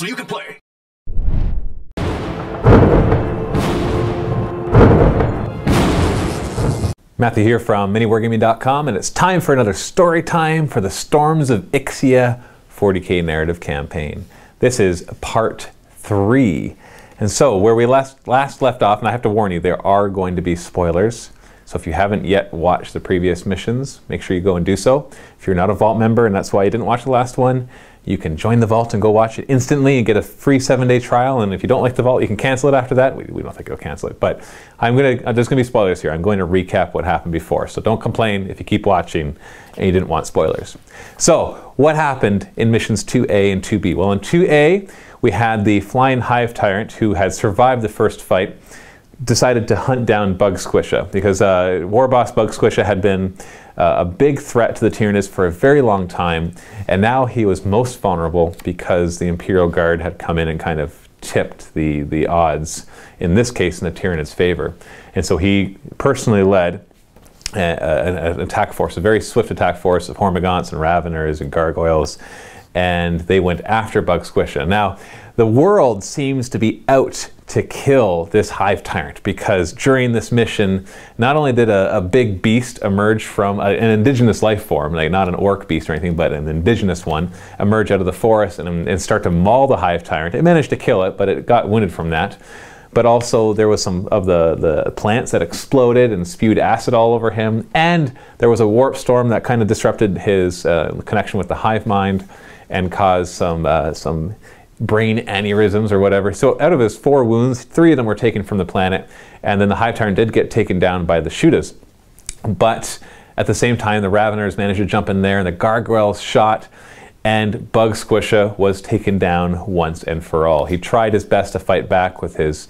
so you can play. Matthew here from MiniWarGaming.com, and it's time for another story time for the Storms of Ixia 40k narrative campaign. This is part 3. And so, where we last left off, and I have to warn you, there are going to be spoilers. So if you haven't yet watched the previous missions, make sure you go and do so. If you're not a Vault member and that's why you didn't watch the last one, you can join the Vault and go watch it instantly and get a free 7-day trial. And if you don't like the Vault, you can cancel it after that. We don't think you'll cancel it, but there's going to be spoilers here. I'm going to recap what happened before. So don't complain if you keep watching and you didn't want spoilers. So what happened in missions 2A and 2B? Well, in 2A, we had the Flying Hive Tyrant who had survived the first fight, decided to hunt down Bug Squisha because War Boss Bug Squisha had been a big threat to the Tyranids for a very long time, and now he was most vulnerable because the Imperial Guard had come in and kind of tipped the odds, in this case in the Tyranids' favor. And so he personally led an attack force, a very swift attack force of Hormagaunts and Raveners and Gargoyles, and they went after Bug Squisha. Now, the world seems to be out to kill this Hive Tyrant because during this mission, not only did a big beast emerge from an indigenous life form, like not an orc beast or anything, but an indigenous one, emerge out of the forest and start to maul the Hive Tyrant. It managed to kill it, but it got wounded from that. But also there was some of the plants that exploded and spewed acid all over him, and there was a warp storm that kind of disrupted his connection with the hive mind and caused some brain aneurysms or whatever. So out of his 4 wounds, 3 of them were taken from the planet, and then the Hive Tyrant did get taken down by the Shooters. But at the same time, the Raveners managed to jump in there, and the Gargoyles shot, and Bug Squisha was taken down once and for all. He tried his best to fight back with his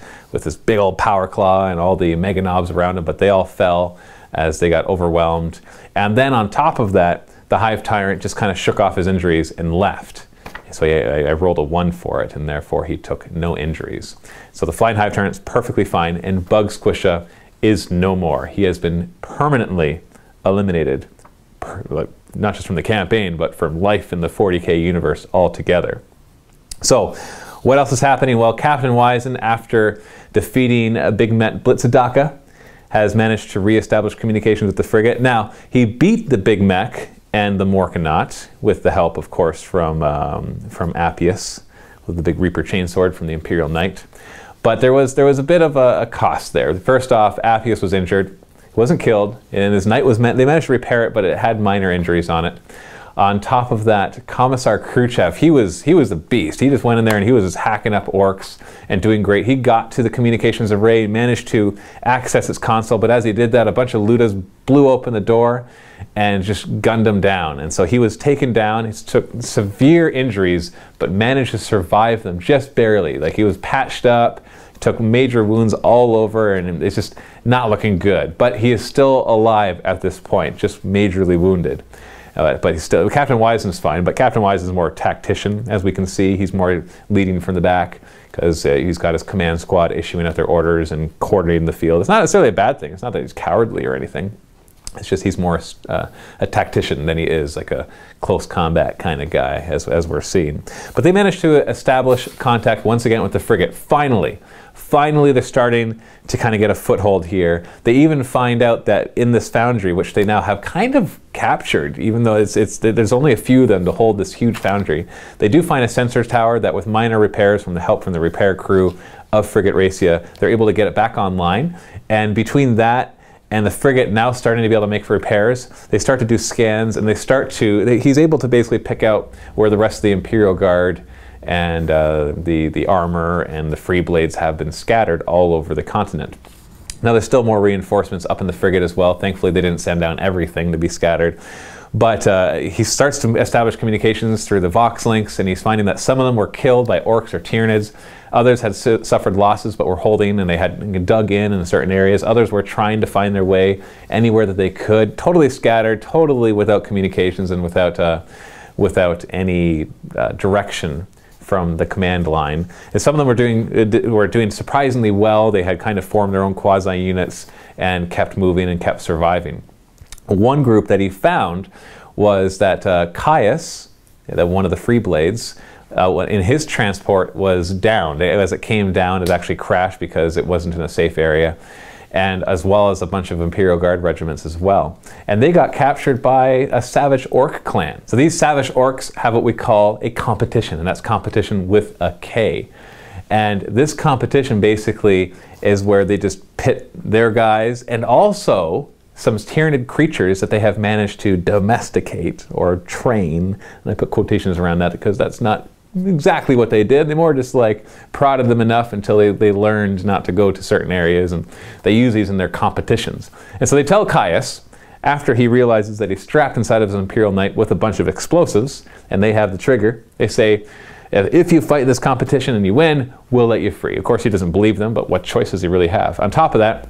big old power claw and all the mega knobs around him, but they all fell as they got overwhelmed. And then on top of that, the Hive Tyrant just kind of shook off his injuries and left. So I rolled a 1 for it, and therefore he took no injuries. So the Flying Hive Tyrant is perfectly fine, and Bug Squisha is no more. He has been permanently eliminated, not just from the campaign, but from life in the 40k universe altogether. So what else is happening? Well, Captain Wison, after defeating Big Met Blitzadaka, has managed to reestablish communications with the frigate. Now, he beat the Big Mech and the Morkanaut, with the help, of course, from Appius, with the big Reaper chainsword from the Imperial Knight. But there was a bit of a cost there. First off, Appius was injured. He wasn't killed, and his knight they managed to repair it, but it had minor injuries on it. On top of that, Commissar Khrushchev, he was a beast. He just went in there and he was just hacking up orcs and doing great. He got to the communications array, managed to access its console, but as he did that, a bunch of Ludas blew open the door and just gunned him down. And so he was taken down. He took severe injuries, but managed to survive them just barely. Like, he was patched up, took major wounds all over, and it's just not looking good. But he is still alive at this point, just majorly wounded. But he's still, Captain Wison is fine, but Captain Wison is more tactician, as we can see. He's more leading from the back because he's got his command squad issuing out their orders and coordinating the field. It's not necessarily a bad thing. It's not that he's cowardly or anything. It's just he's more a tactician than he is like a close combat kind of guy, as we're seeing. But they managed to establish contact once again with the frigate. Finally, they're starting to kind of get a foothold here. They even find out that in this foundry, which they now have kind of captured, even though there's only a few of them to hold this huge foundry, they do find a sensor tower that, with minor repairs from the help from the repair crew of Frigate Racia, they're able to get it back online. And between that and the frigate now starting to be able to make repairs, they start to do scans, and he's able to basically pick out where the rest of the Imperial Guard and the armor and the Freeblades have been scattered all over the continent. Now, there's still more reinforcements up in the frigate as well. Thankfully, they didn't send down everything to be scattered. But he starts to establish communications through the Vox links, and he's finding that some of them were killed by orcs or Tyranids. Others had suffered losses but were holding, and they had dug in certain areas. Others were trying to find their way anywhere that they could. Totally scattered, totally without communications and without any direction from the command line. And some of them were doing surprisingly well. They had kind of formed their own quasi-units and kept moving and kept surviving. One group that he found was that Caius, one of the Freeblades, in his transport was downed. As it came down, it actually crashed because it wasn't in a safe area, and as well as a bunch of Imperial Guard regiments as well. And they got captured by a Savage Ork clan. So these Savage Orks have what we call a competition, and that's competition with a K. And this competition basically is where they just pit their guys and also some tyrannid creatures that they have managed to domesticate or train. And I put quotations around that because that's not exactly what they did. They more just like prodded them enough until they learned not to go to certain areas, and they use these in their competitions. And so they tell Caius, after he realizes that he's strapped inside of his Imperial Knight with a bunch of explosives, and they have the trigger, they say, if you fight this competition and you win, we'll let you free. Of course, he doesn't believe them, but what choice does he really have? On top of that,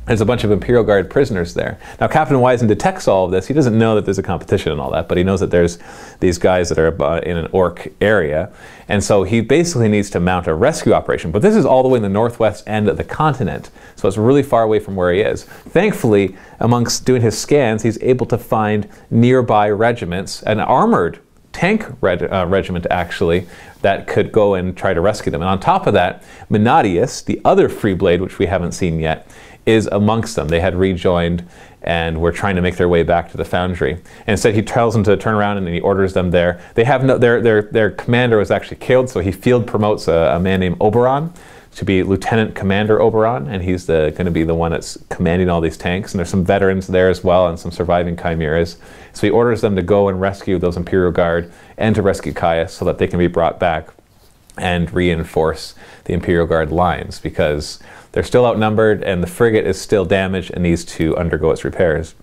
there's a bunch of Imperial Guard prisoners there. Now, Captain Wison detects all of this. He doesn't know that there's a competition and all that, but he knows that there's these guys that are in an Ork area. And so he basically needs to mount a rescue operation. But this is all the way in the northwest end of the continent, so it's really far away from where he is. Thankfully, amongst doing his scans, he's able to find nearby regiments, an armored tank regiment actually, that could go and try to rescue them. And on top of that, MiniWarGaming, the other Freeblade, which we haven't seen yet, is amongst them. They had rejoined and were trying to make their way back to the foundry. And instead he tells them to turn around and he orders them there. They have no, their commander was actually killed, so he field promotes a man named Oberon to be Lieutenant Commander Oberon, and he's going to be the one that's commanding all these tanks. And there's some veterans there as well and some surviving chimeras. So he orders them to go and rescue those Imperial Guard and to rescue Caius so that they can be brought back and reinforce the Imperial Guard lines, because they're still outnumbered and the frigate is still damaged and needs to undergo its repairs.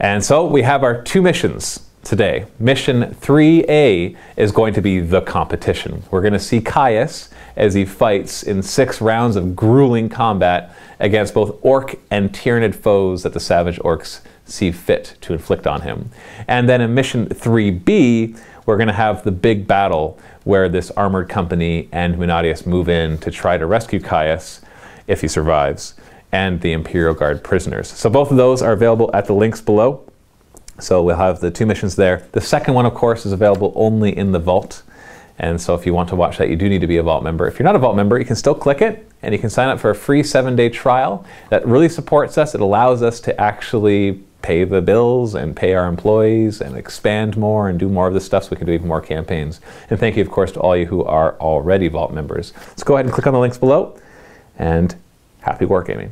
And so we have our two missions today. Mission 3A is going to be the competition. We're going to see Caius as he fights in 6 rounds of grueling combat against both Ork and Tyrannid foes that the Savage Orks see fit to inflict on him. And then in Mission 3B, we're going to have the big battle where this armored company and MiniWarGaming move in to try to rescue Caius, if he survives, and the Imperial Guard prisoners. So both of those are available at the links below. So we'll have the 2 missions there. The second one, of course, is available only in the Vault. And so if you want to watch that, you do need to be a Vault member. If you're not a Vault member, you can still click it, and you can sign up for a free 7-day trial. That really supports us. It allows us to actually pay the bills and pay our employees and expand more and do more of this stuff so we can do even more campaigns. And thank you, of course, to all you who are already Vault members. So go ahead and click on the links below, and happy wargaming.